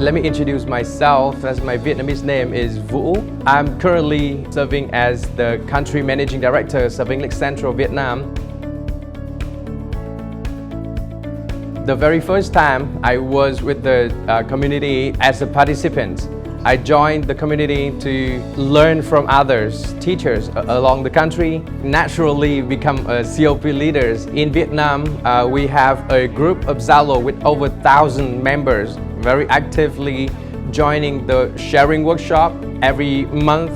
Let me introduce myself, as my Vietnamese name is Vũ. I'm currently serving as the Country Managing Director of English Central Viet Nam. The very first time I was with the community as a participant. I joined the community to learn from others, teachers along the country, naturally become COP leaders. In Vietnam, we have a group of Zalo with over 1,000 members, very actively joining the sharing workshop every month.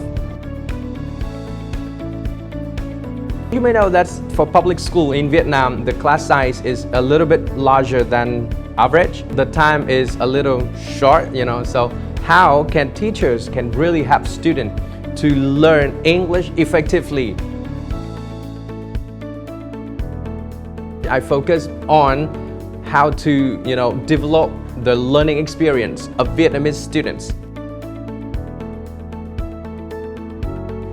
You may know that for public school in Vietnam, the class size is a little bit larger than average. The time is a little short, so how can teachers really help students to learn English effectively? I focus on how to, develop the learning experience of Vietnamese students.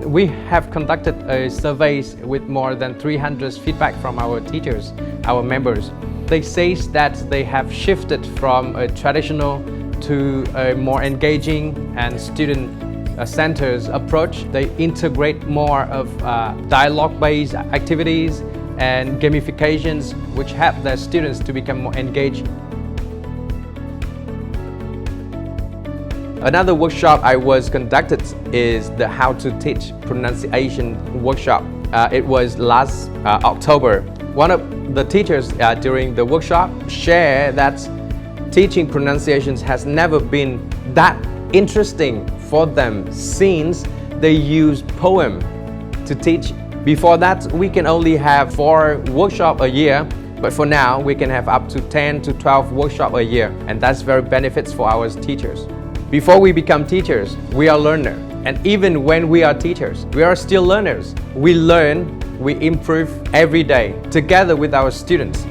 We have conducted surveys with more than 300 feedback from our teachers, our members. They say that they have shifted from a traditional to a more engaging and student-centered approach. They integrate more of dialogue-based activities and gamifications, which help their students to become more engaged. Another workshop I was conducted is the How to Teach Pronunciation workshop. It was last October. One of the teachers during the workshop shared that teaching pronunciations has never been that interesting for them since they use poem to teach. Before that, we can only have 4 workshops a year, but for now, we can have up to 10 to 12 workshops a year, and that's very benefits for our teachers. Before we become teachers, we are learners, and even when we are teachers, we are still learners. We learn, we improve every day together with our students.